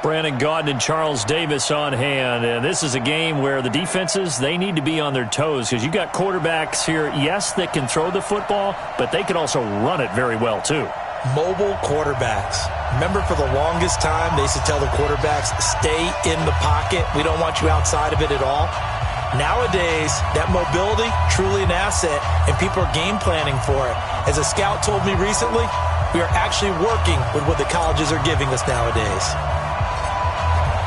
Brandon Gaudin and Charles Davis on hand. And this is a game where the defenses, they need to be on their toes because you've got quarterbacks here, yes, that can throw the football, but they can also run it very well too. Mobile quarterbacks. Remember, for the longest time, they used to tell the quarterbacks, stay in the pocket. We don't want you outside of it at all. Nowadays, that mobility, truly an asset, and people are game planning for it. As a scout told me recently, we are actually working with what the colleges are giving us nowadays.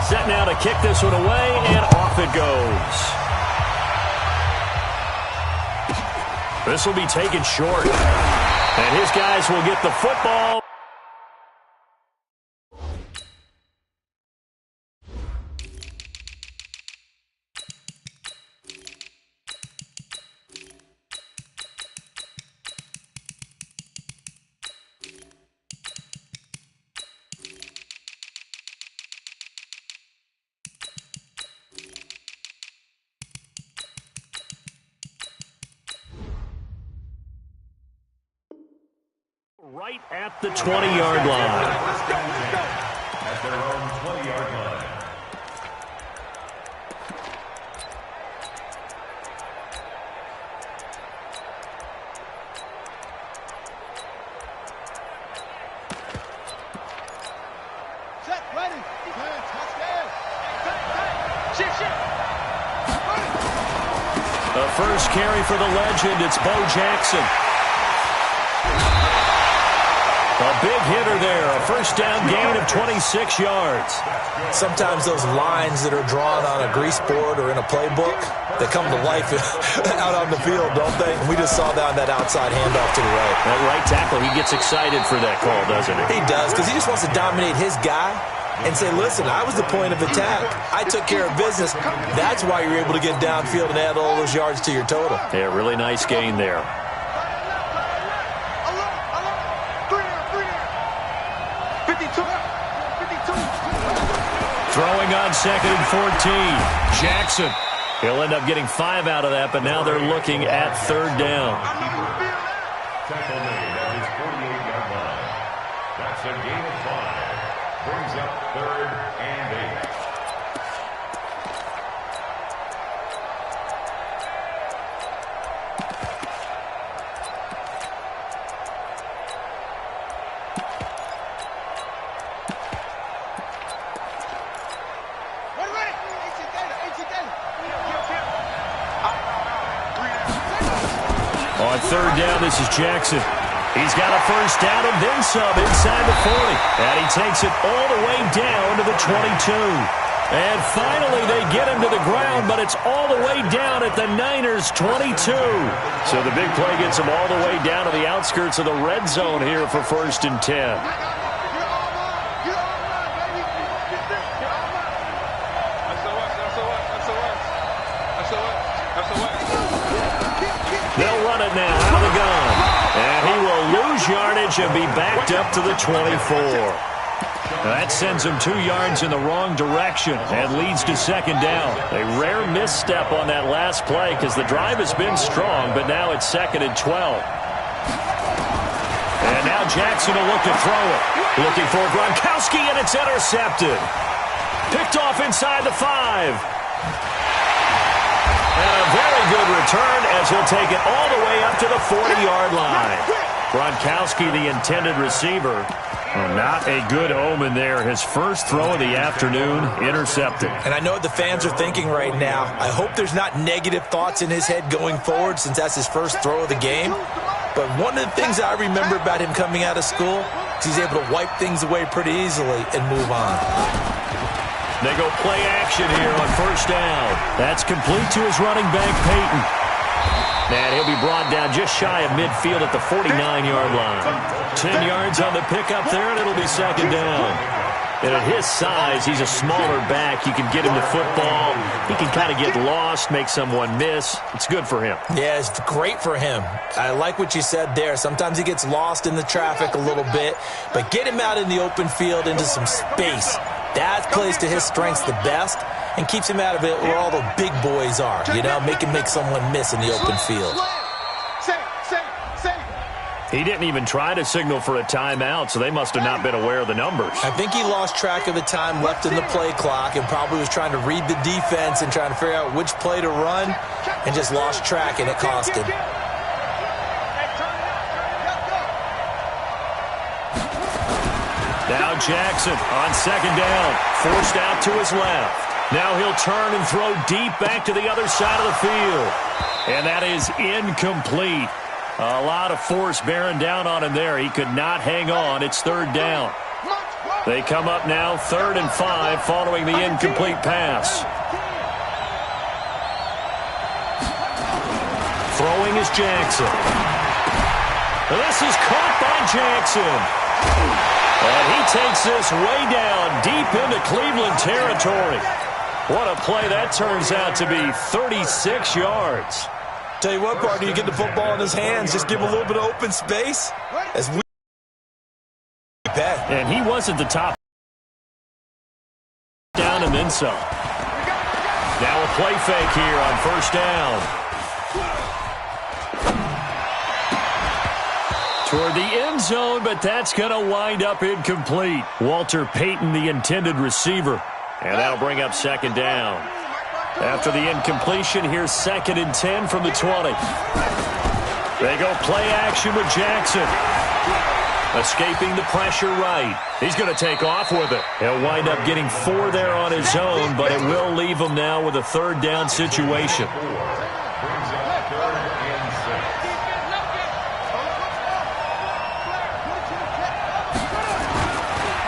Set now to kick this one away, and off it goes. This will be taken short. And his guys will get the football. Right at the 20-yard line. At their own 20-yard line. Set, ready. Touchdown. Shift. The first carry for the legend, it's Bo Jackson. A big hitter there, a first down gain of 26 yards. Sometimes those lines that are drawn on a grease board or in a playbook, they come to life out on the field, don't they? And we just saw that on that outside handoff to the right. That right tackle, he gets excited for that call, doesn't he? He does, because he just wants to dominate his guy and say, listen, I was the point of attack. I took care of business. That's why you're able to get downfield and add all those yards to your total. Yeah, really nice gain there. Throwing on 2nd and 14. Jackson. He'll end up getting 5 out of that, but now they're looking at 3rd down. Tackle made at his 48-yard line. That's a gain of 5. Brings up 3rd and 8. On 3rd down, this is Jackson. He's got a first down and then some inside the 40. And he takes it all the way down to the 22. And finally, they get him to the ground, but it's all the way down at the Niners' 22. So the big play gets him all the way down to the outskirts of the red zone here for 1st and 10. They'll run it now out of the gun. And he will lose yardage and be backed up to the 24. That sends him 2 yards in the wrong direction and leads to 2nd down. A rare misstep on that last play because the drive has been strong, but now it's 2nd and 12. And now Jackson will look to throw it. Looking for Gronkowski, and it's intercepted. Picked off inside the 5. And a very good return as he'll take it all the way up to the 40-yard line. Gronkowski, the intended receiver. Well, not a good omen there. His first throw of the afternoon, intercepted. And I know what the fans are thinking right now. I hope there's not negative thoughts in his head going forward since that's his first throw of the game. But one of the things I remember about him coming out of school is he's able to wipe things away pretty easily and move on. They go play action here on 1st down. That's complete to his running back, Peyton. And he'll be brought down just shy of midfield at the 49-yard line. 10 yards on the pickup there, and it'll be 2nd down. And at his size, he's a smaller back. You can get him the football. He can kind of get lost, make someone miss. It's good for him. Yeah, it's great for him. I like what you said there. Sometimes he gets lost in the traffic a little bit, but get him out in the open field into some space. That plays to his strengths the best and keeps him out of it where all the big boys are, you know, make someone miss in the open field. He didn't even try to signal for a timeout, so they must have not been aware of the numbers. I think he lost track of the time left in the play clock and probably was trying to read the defense and trying to figure out which play to run and just lost track, and it cost him. Now Jackson on second down, forced out to his left. Now he'll turn and throw deep back to the other side of the field. And that is incomplete. A lot of force bearing down on him there. He could not hang on. It's third down. They come up now 3rd and 5 following the incomplete pass. Throwing is Jackson. This is caught by Jackson. And he takes this way down deep into Cleveland territory. What a play that turns out to be, 36 yards. Tell you what, partner, you get the football in his hands, just give him a little bit of open space. As we bet. And he wasn't the top down and then some. Now a play fake here on first down. Toward the end zone, but that's going to wind up incomplete. Walter Payton, the intended receiver. And that'll bring up second down. After the incompletion, here's 2nd and 10 from the 20. They go play action with Jackson. Escaping the pressure right. He's going to take off with it. He'll wind up getting 4 there on his own, but it will leave him now with a third down situation.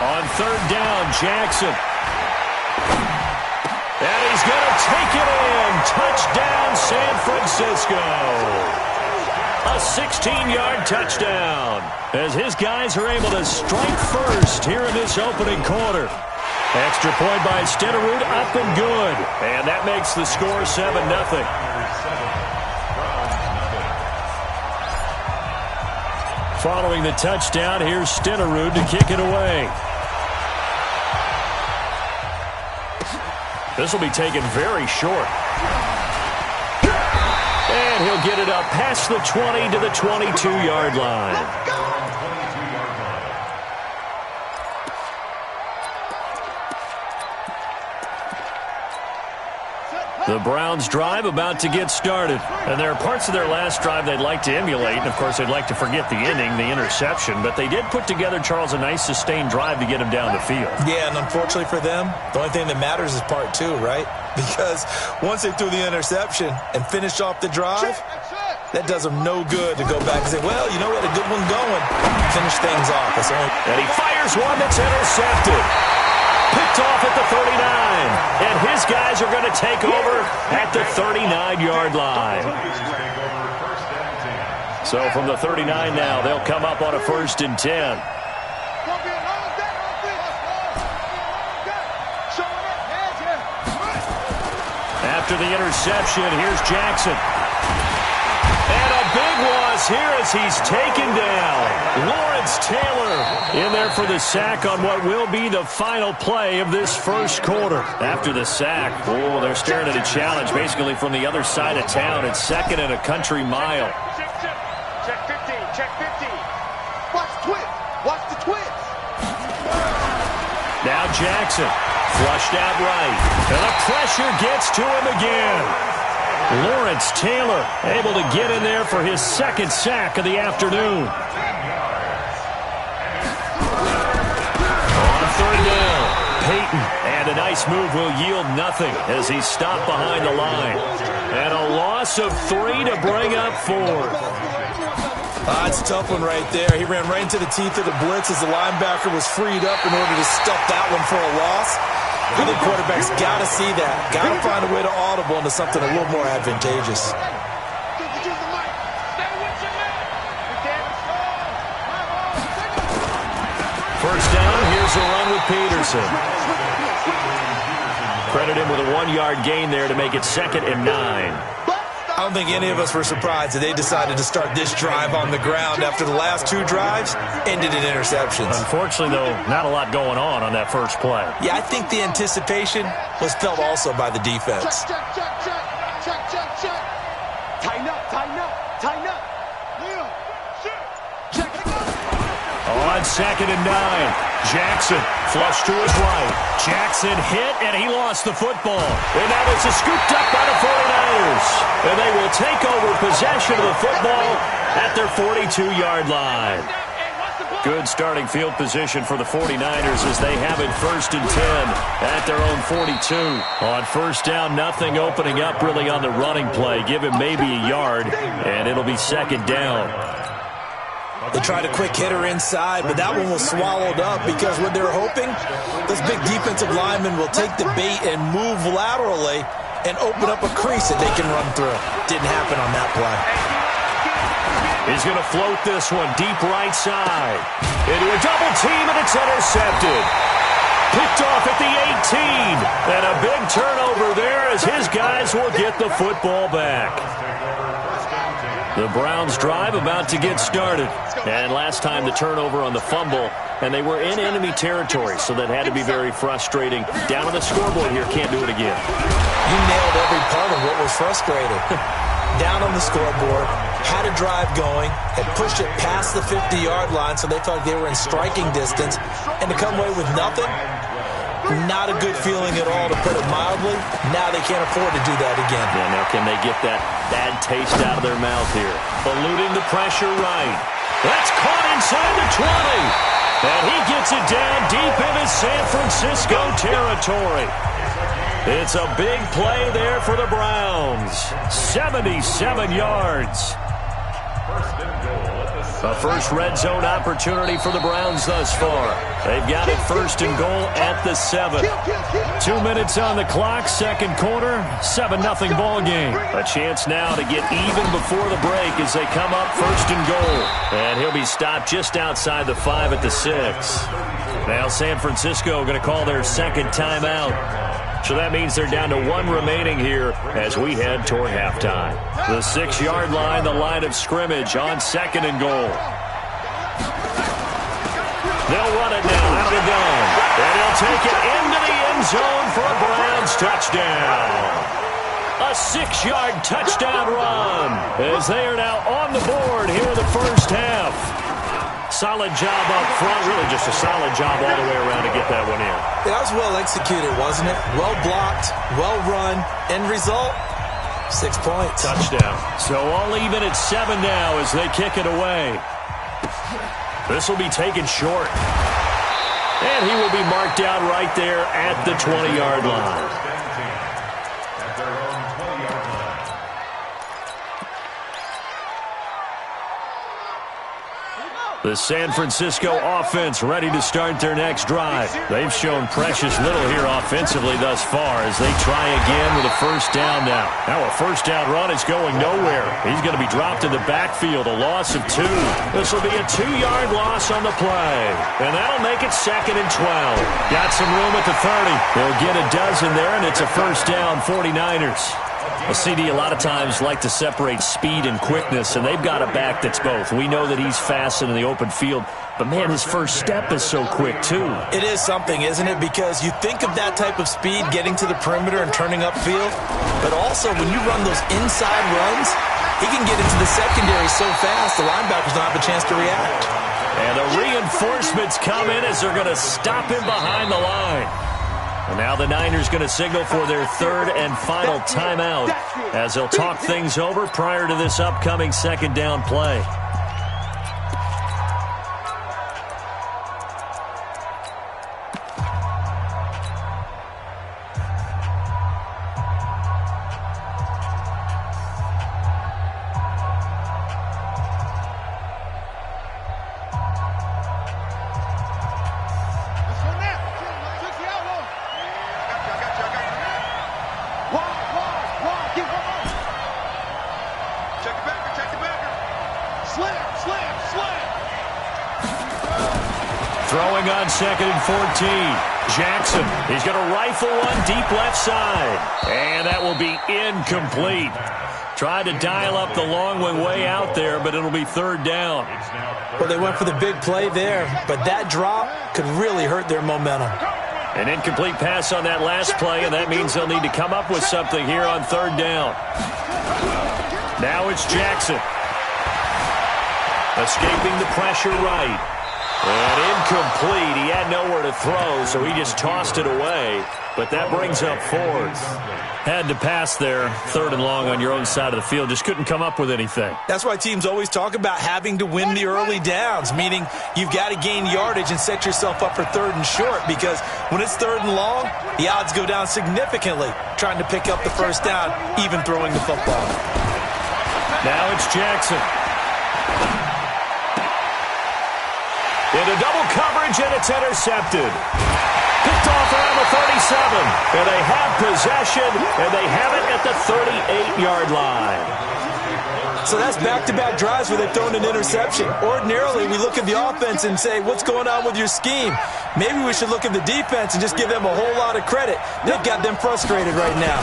On third down, Jackson. And he's going to take it in. Touchdown, San Francisco. A 16-yard touchdown as his guys are able to strike first here in this opening quarter. Extra point by Stenerud, up and good. And that makes the score 7-0. Following the touchdown, here's Stenerud to kick it away. This will be taken very short. And he'll get it up past the 20 to the 22-yard line. The Browns' drive about to get started. And there are parts of their last drive they'd like to emulate. And, of course, they'd like to forget the ending, the interception. But they did put together, Charles, a nice sustained drive to get him down the field. Yeah, and unfortunately for them, the only thing that matters is part 2, right? Because once they threw the interception and finished off the drive, that does them no good to go back and say, well, you know what, a good one going. Finish things off. And he fires one that's intercepted. Picked off at the 39. And his guys are going to take over at the 39-yard line. So from the 39 now, they'll come up on a 1st and 10. After the interception, here's Jackson. And a big loss here as he's taken down. Lawrence Taylor in there for the sack on what will be the final play of this first quarter. After the sack, oh, they're staring at a challenge basically from the other side of town. It's 2nd and a country mile. Check 50, check 50. Watch the twist, watch the twist. Now Jackson, flushed out right. And the pressure gets to him again. Lawrence Taylor able to get in there for his 2nd sack of the afternoon. On 3rd down, Payton, and a nice move will yield nothing as he's stopped behind the line. And a loss of 3 to bring up 4. It's a tough one right there. He ran right into the teeth of the blitz as the linebacker was freed up in order to stuff that one for a loss. I think quarterbacks got to see that. Got to find a way to audible into something a little more advantageous. First down, here's a run with Peterson. Credit him with a 1-yard gain there to make it 2nd and 9. I don't think any of us were surprised that they decided to start this drive on the ground after the last 2 drives ended in interceptions. Unfortunately, though, not a lot going on that first play. Yeah, I think the anticipation was felt also by the defense. Check, check, check, check, check, check, check. Tighten up, tighten up, tighten up. Leo, check. On 2nd and 9. Jackson flush to his right. Jackson hit, and he lost the football. And now this is scooped up by the 49ers. And they will take over possession of the football at their 42-yard line. Good starting field position for the 49ers as they have it 1st and 10 at their own 42. On 1st down, nothing opening up really on the running play. Give him maybe a yard, and it'll be 2nd down. They tried a quick hitter inside, but that one was swallowed up because what they're hoping, this big defensive lineman will take the bait and move laterally and open up a crease that they can run through. Didn't happen on that play. He's going to float this one deep right side. Into a double team, and it's intercepted. Picked off at the 18. And a big turnover there as his guys will get the football back. The Browns drive about to get started. And last time the turnover on the fumble, and they were in enemy territory, so that had to be very frustrating. Down on the scoreboard here, can't do it again. You nailed every part of what was frustrating. Down on the scoreboard, had a drive going, had pushed it past the 50-yard line, so they felt they were in striking distance, and to come away with nothing, not a good feeling at all, to put it mildly. Now they can't afford to do that again. Yeah, now can they get that bad taste out of their mouth here? Eluding the pressure right. That's caught inside the 20. And he gets it down deep into San Francisco territory. It's a big play there for the Browns. 77 yards. A first red zone opportunity for the Browns thus far. They've got it 1st and goal at the 7. 2 minutes on the clock, 2nd quarter, 7-0 ball game. A chance now to get even before the break as they come up 1st and goal. And he'll be stopped just outside the 5 at the 6. Now San Francisco going to call their 2nd timeout. So that means they're down to 1 remaining here as we head toward halftime. The 6-yard line, the line of scrimmage on 2nd and goal. They'll run it now out of the gun. And he'll take it into the end zone for a Browns touchdown. A 6-yard touchdown run as they are now on the board here in the first half. Solid job up front, really just a solid job all the way around to get that one in. That was well executed, wasn't it? Well blocked, well run. End result, 6 points. Touchdown. So all even at 7 now as they kick it away. This will be taken short. And he will be marked out right there at the 20-yard line. The San Francisco offense ready to start their next drive. They've shown precious little here offensively thus far as they try again with a 1st down now. Now a 1st down run is going nowhere. He's going to be dropped in the backfield, a loss of 2. This will be a 2-yard loss on the play. And that'll make it 2nd and 12. Got some room at the 30. They'll get a dozen there, and it's a 1st down 49ers. Well, CD, a lot of times like to separate speed and quickness, and they've got a back that's both. We know that he's fast in the open field, but, man, his first step is so quick, too. It is something, isn't it? Because you think of that type of speed getting to the perimeter and turning upfield, but also when you run those inside runs, he can get into the secondary so fast the linebackers don't have a chance to react. And the reinforcements come in as they're going to stop him behind the line. And now the Niners going to signal for their 3rd and final timeout as they'll talk things over prior to this upcoming 2nd down play. Throwing on 2nd and 14. Jackson, he's going to rifle one deep left side. And that will be incomplete. Tried to dial up the long way out there, but it'll be 3rd down. Well, they went for the big play there, but that drop could really hurt their momentum. An incomplete pass on that last play, and that means they'll need to come up with something here on 3rd down. Now it's Jackson. Escaping the pressure right. And incomplete. He had nowhere to throw, so he just tossed it away. But that brings up fourth. Had to pass there, 3rd and long on your own side of the field. Just couldn't come up with anything. That's why teams always talk about having to win the early downs, meaning you've got to gain yardage and set yourself up for 3rd and short, because when it's 3rd and long, the odds go down significantly trying to pick up the first down, even throwing the football. Now it's Jackson. Into double coverage, and it's intercepted. Picked off around the 37. And they have possession, and they have it at the 38-yard line. So that's back-to-back drives where they've thrown an interception. Ordinarily, we look at the offense and say, what's going on with your scheme? Maybe we should look at the defense and just give them a whole lot of credit. They've got them frustrated right now.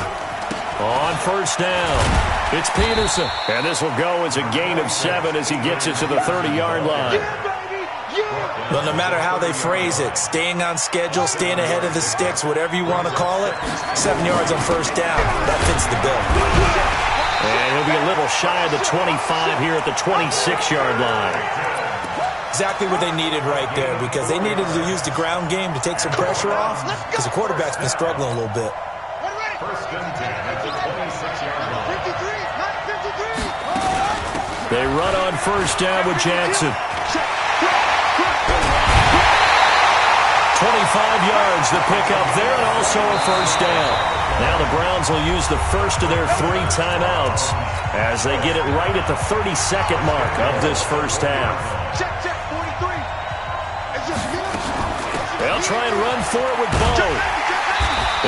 On first down, it's Peterson. And this will go as a gain of 7 as he gets it to the 30-yard line. Well, no matter how they phrase it, staying on schedule, staying ahead of the sticks, whatever you want to call it, 7 yards on first down, that fits the bill. And he'll be a little shy of the 25 here at the 26-yard line. Exactly what they needed right there, because they needed to use the ground game to take some pressure off, because the quarterback's been struggling a little bit. First and 10 at the 26-yard line. 53. They run on first down with Jackson. 25 yards to pick up there, and also a first down. Now the Browns will use the first of their 3 timeouts as they get it right at the 32nd mark of this first half. Check, 43. It's just They'll try and run for it with Bo.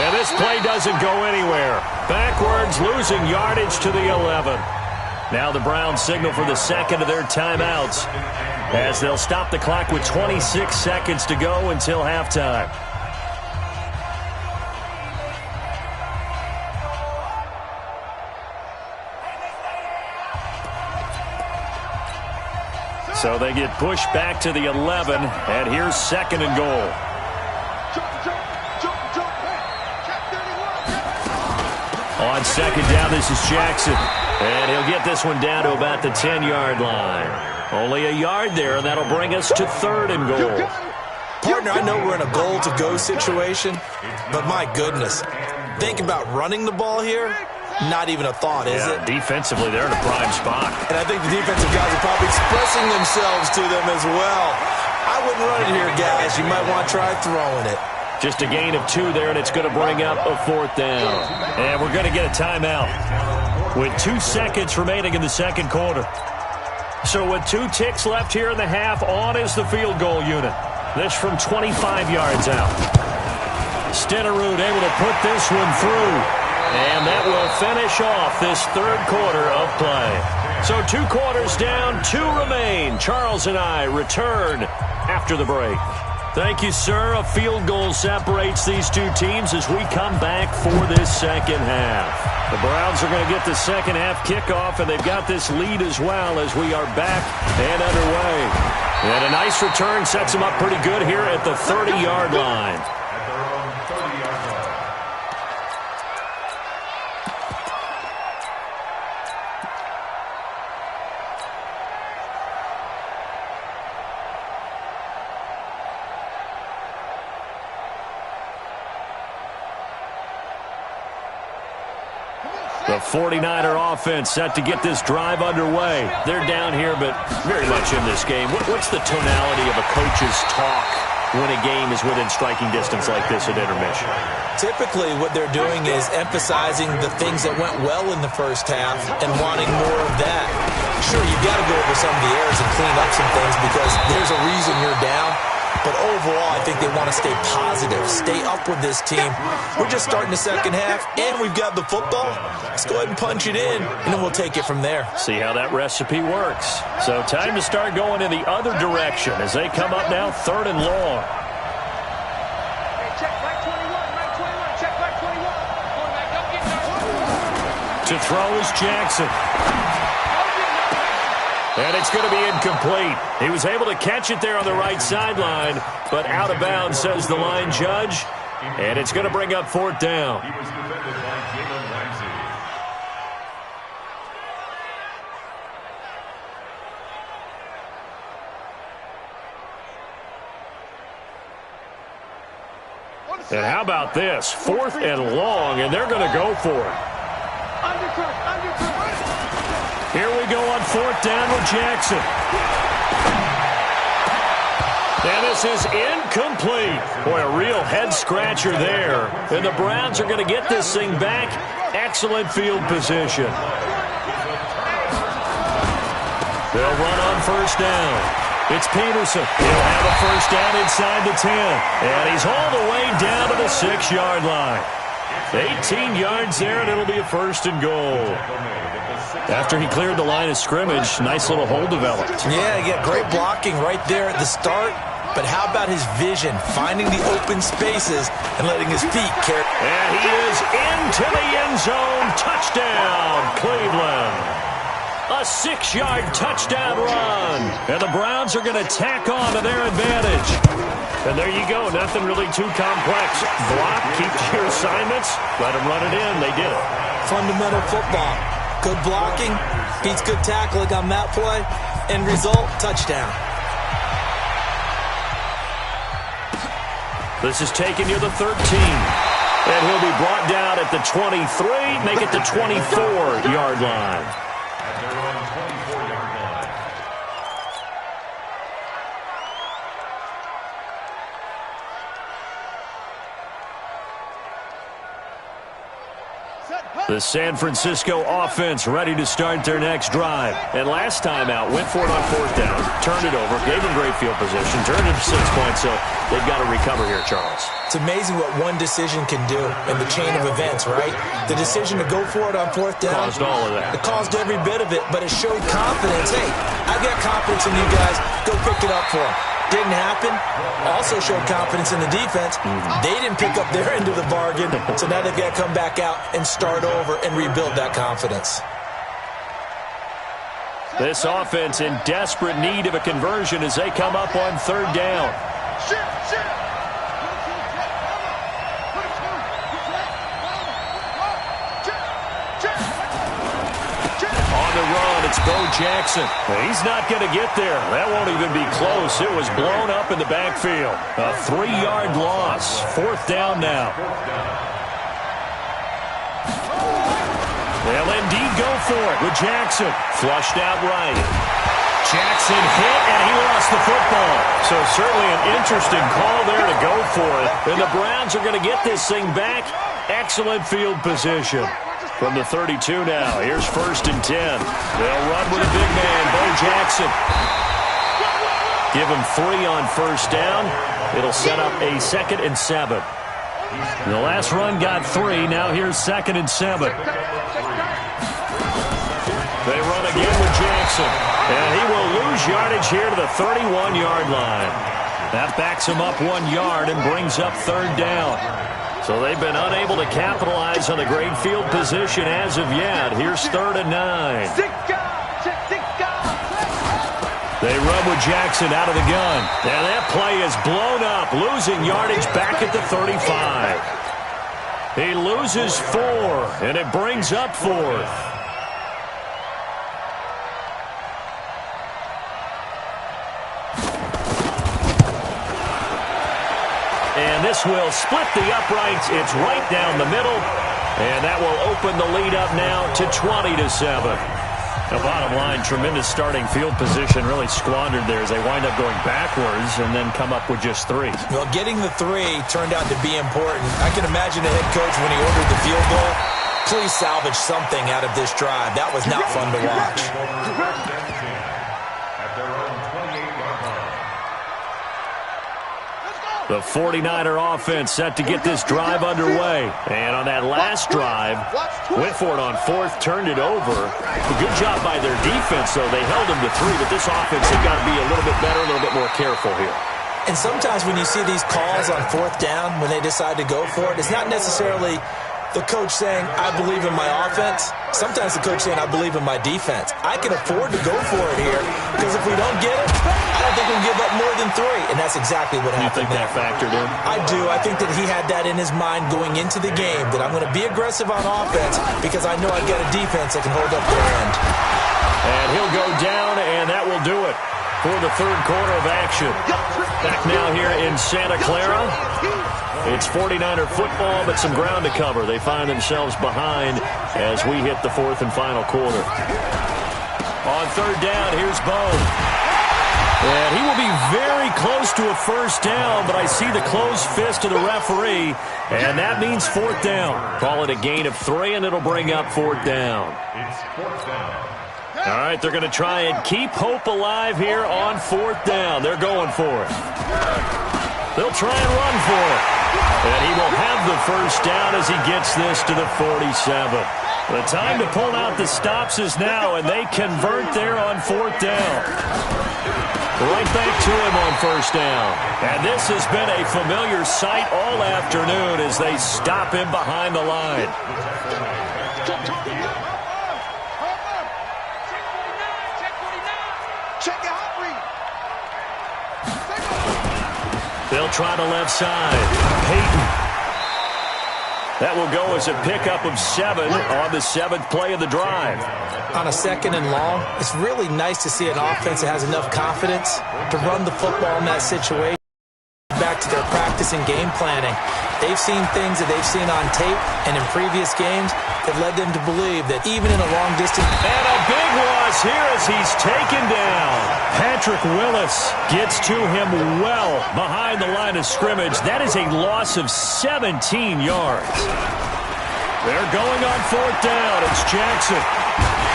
And this play doesn't go anywhere. Backwards, losing yardage to the 11. Now the Browns signal for the second of their timeouts as they'll stop the clock with 26 seconds to go until halftime. So they get pushed back to the 11, and here's 2nd and goal. On 2nd down, this is Jackson. And he'll get this one down to about the 10-yard line. Only a yard there, and that'll bring us to 3rd and goal. Partner, I know we're in a goal-to-go situation, but my goodness, think about running the ball here. Not even a thought, is it? Defensively, they're in a prime spot. And I think the defensive guys are probably expressing themselves to them as well. I wouldn't run it here, guys. You might want to try throwing it. Just a gain of 2 there, and it's going to bring up a 4th down. And we're going to get a timeout with 2 seconds remaining in the second quarter. So with 2 ticks left here in the half, on is the field goal unit. This from 25 yards out. Stenerud able to put this one through. And that will finish off this 3rd quarter of play. So 2 quarters down, 2 remain. Charles and I return after the break. Thank you, sir. A field goal separates these 2 teams as we come back for this second half. The Browns are going to get the second half kickoff, and they've got this lead as well as we are back and underway. And a nice return sets them up pretty good here at the 30-yard line. At their own 30-yard line. The 49er offense set to get this drive underway. They're down here, but very much in this game. What's the tonality of a coach's talk when a game is within striking distance like this at intermission? Typically, what they're doing is emphasizing the things that went well in the first half and wanting more of that. Sure, you've got to go over some of the errors and clean up some things because there's a reason you're down. But overall, I think they want to stay positive, stay up with this team. We're just starting the second half, and we've got the football. Let's go ahead and punch it in, and then we'll take it from there. See how that recipe works. So time to start going in the other direction as they come up now 3rd and long. Check right 21, check right 21. Quarterback, don't get nervous. To throw is Jackson. And it's going to be incomplete. He was able to catch it there on the right sideline, but out of bounds, says the line judge. And it's going to bring up 4th down. He was defended by Jalen Ramsey. And how about this? 4th and long, and they're going to go for it. Here we go on 4th down with Jackson. And this is incomplete. Boy, a real head-scratcher there. And the Browns are going to get this thing back. Excellent field position. They'll run on 1st down. It's Peterson. He'll have a 1st down inside the 10. And he's all the way down to the 6-yard line. 18 yards there, and it'll be a 1st and goal. After he cleared the line of scrimmage, nice little hole developed. Yeah, great blocking right there at the start. But how about his vision, finding the open spaces and letting his feet carry. And he is into the end zone. Touchdown, Cleveland. A 6-yard touchdown run. And the Browns are going to tack on to their advantage. And there you go. Nothing really too complex. Block, keep your assignments, let them run it in. They did it. Fundamental football. Good blocking, beats good tackling on that play. End result, touchdown. This is taking you to the 13. And he'll be brought down at the 23, make it the 24-yard line. At their own 24-yard line. The San Francisco offense ready to start their next drive. And last time out, went for it on 4th down, turned it over, gave them great field position, turned it to 6 points, so they've got to recover here, Charles. It's amazing what one decision can do in the chain of events, right? The decision to go for it on 4th down. Caused all of that. It caused every bit of it, but it showed confidence. Hey, I've got confidence in you guys. Go pick it up for them. Didn't happen. Also showed confidence in the defense. They didn't pick up their end of the bargain, so now they've got to come back out and start over and rebuild that confidence. This offense in desperate need of a conversion as they come up on 3rd down. It's Bo Jackson. He's not going to get there. That won't even be close. It was blown up in the backfield. A 3-yard loss. 4th down now. They'll indeed go for it with Jackson. Flushed out right. Jackson hit, and he lost the football. So certainly an interesting call there to go for it. And the Browns are going to get this thing back. Excellent field position. From the 32 now, here's 1st and 10. They'll run with a big man, Bo Jackson. Give him 3 on 1st down. It'll set up a 2nd and 7. The last run got 3. Now here's 2nd and 7. They run again with Jackson. And he will lose yardage here to the 31-yard line. That backs him up 1 yard and brings up 3rd down. So they've been unable to capitalize on the great field position as of yet. Here's 3rd and 9. They run with Jackson out of the gun. And that play is blown up, losing yardage back at the 35. He loses 4, and it brings up 4th. And this will split the uprights. It's right down the middle. And that will open the lead up now to 20-7. The bottom line, tremendous starting field position, really squandered there as they wind up going backwards and then come up with just 3. Well, getting the 3 turned out to be important. I can imagine the head coach when he ordered the field goal. Please salvage something out of this drive. That was not fun to watch. The 49er offense set to get this drive underway. And on that last drive, went for it on 4th, turned it over. A good job by their defense, though. They held them to 3, but this offense has got to be a little bit better, a little bit more careful here. And sometimes when you see these calls on 4th down, when they decide to go for it, it's not necessarily the coach saying, I believe in my offense. Sometimes the coach saying, I believe in my defense. I can afford to go for it here because if we don't get it, I don't think we'll give up more than 3. And that's exactly what happened. You think that factored in? I do. I think that he had that in his mind going into the game, that I'm going to be aggressive on offense because I know I've got a defense that can hold up their end. And he'll go down, and that will do it for the 3rd quarter of action. Back now here in Santa Clara. It's 49er football, but some ground to cover. They find themselves behind as we hit the fourth and final quarter. On third down, here's Bo. And he will be very close to a first down, but I see the closed fist of the referee, and that means fourth down. Call it a gain of 3, and it'll bring up fourth down. It's fourth down. All right, they're going to try and keep hope alive here on fourth down. They're going for it. They'll try and run for it. And he will have the first down as he gets this to the 47. The time to pull out the stops is now, and they convert there on fourth down. Right back to him on first down. And this has been a familiar sight all afternoon as they stop him behind the line. They'll try to left side. Peyton. That will go as a pickup of 7 on the 7th play of the drive. On a second and long, it's really nice to see an offense that has enough confidence to run the football in that situation. Back to their practice and game planning. They've seen things that they've seen on tape and in previous games that led them to believe that even in a long distance. And a big loss here as he's taken down. Patrick Willis gets to him well behind the line of scrimmage. That is a loss of 17 yards. They're going on fourth down. It's Jackson.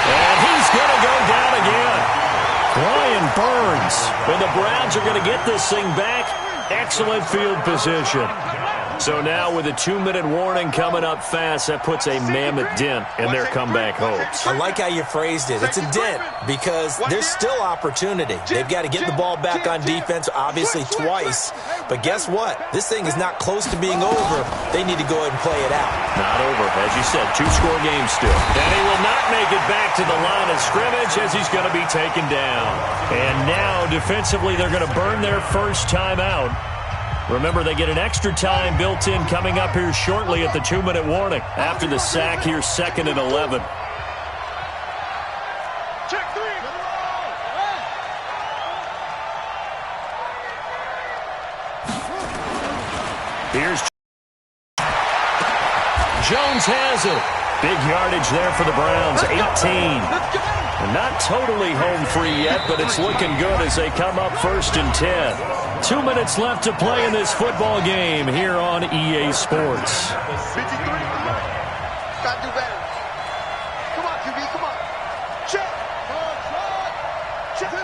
And he's going to go down again. Brian Burns. And the Browns are going to get this thing back. Excellent field position. So now with a 2-minute warning coming up fast, that puts a mammoth dent in their comeback hopes. I like how you phrased it. It's a dent because there's still opportunity. They've got to get the ball back on defense, obviously twice. But guess what? This thing is not close to being over. They need to go ahead and play it out. Not over. As you said, 2-score game still. And he will not make it back to the line of scrimmage as he's going to be taken down. And now defensively they're going to burn their first time out. Remember, they get an extra time built in coming up here shortly at the 2-minute warning. After the sack, here's 2nd and 11. Check 3. Here's Jones has it. Big yardage there for the Browns, 18. And not totally home free yet, but it's looking good as they come up 1st and 10. 2 minutes left to play in this football game here on EA Sports. 53. Gotta do better. Come on, QB, come on. Check. Check.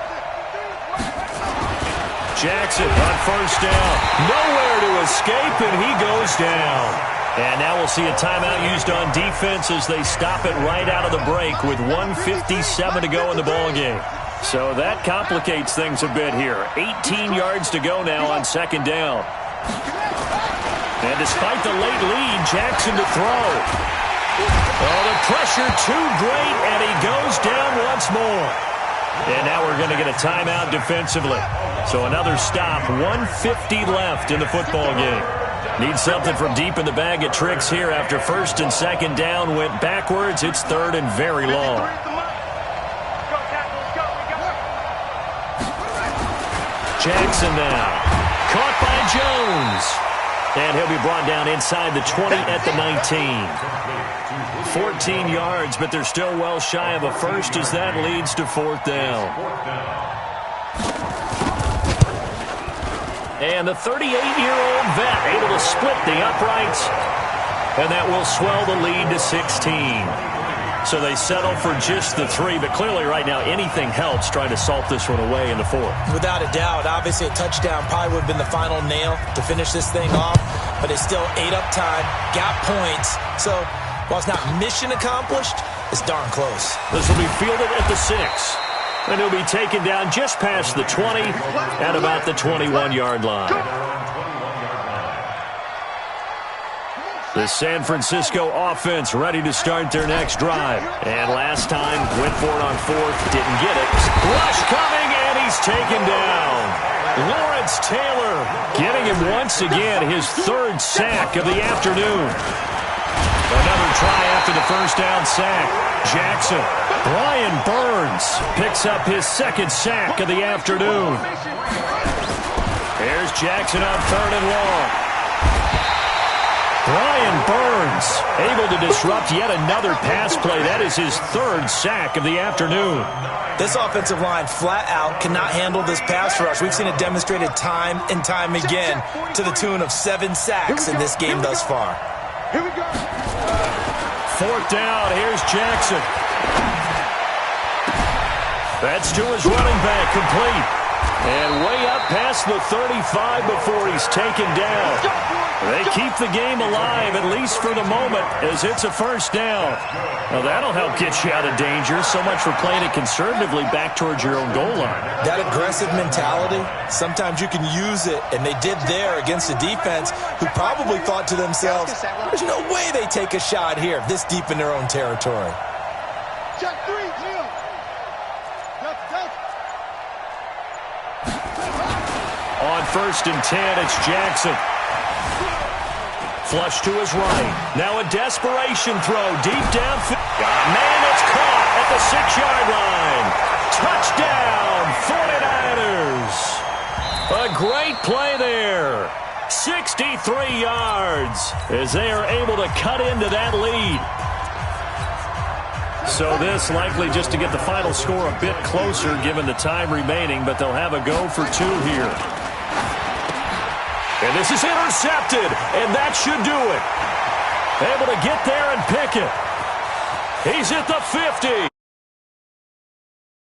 Jackson on first down. Nowhere to escape, and he goes down. And now we'll see a timeout used on defense as they stop it right out of the break with 1:57 to go in the ballgame. So that complicates things a bit here. 18 yards to go now on 2nd down. And despite the late lead, Jackson to throw. Oh, the pressure too great, and he goes down once more. And now we're going to get a timeout defensively. So another stop, 1:50 left in the football game. Need something from deep in the bag of tricks here after 1st and 2nd down went backwards. It's 3rd and very long. Jackson now. Caught by Jones. And he'll be brought down inside the 20 at the 19. 14 yards, but they're still well shy of a first as that leads to 4th down. And the 38-year-old vet able to split the uprights. And that will swell the lead to 16. So they settle for just the 3. But clearly right now anything helps trying to salt this one away in the 4th. Without a doubt, obviously a touchdown probably would have been the final nail to finish this thing off. But it's still ate up time, got points. So while it's not mission accomplished, it's darn close. This will be fielded at the 6. And he'll be taken down just past the 20 at about the 21-yard line. The San Francisco offense ready to start their next drive. And last time, went for it on 4th, didn't get it. Rush coming, and he's taken down. Lawrence Taylor getting him once again his 3rd sack of the afternoon. Another try after the first down sack. Jackson. Brian Burns picks up his 2nd sack of the afternoon. Here's Jackson on 3rd and long. Burns able to disrupt yet another pass play. That is his third sack of the afternoon. This offensive line flat out cannot handle this pass rush. We've seen it demonstrated time and time again to the tune of 7 sacks in this game thus far. Here we go. 4th down. Here's Jackson. That's to his running back, complete. And way up past the 35 before he's taken down. They keep the game alive, at least for the moment, as it's a 1st down. Well, that'll help get you out of danger. So much for playing it conservatively back towards your own goal line. That aggressive mentality, sometimes you can use it, and they did there against a defense who probably thought to themselves, there's no way they take a shot here this deep in their own territory. Check 3, Jim. On 1st and 10, it's Jackson. Flush to his right. Now a desperation throw deep downfield. Man, it's caught at the 6-yard line. Touchdown, 49ers. A great play there. 63 yards as they are able to cut into that lead. So this likely just to get the final score a bit closer given the time remaining, but they'll have a go for 2 here. And this is intercepted, and that should do it. Able to get there and pick it. He's at the 50.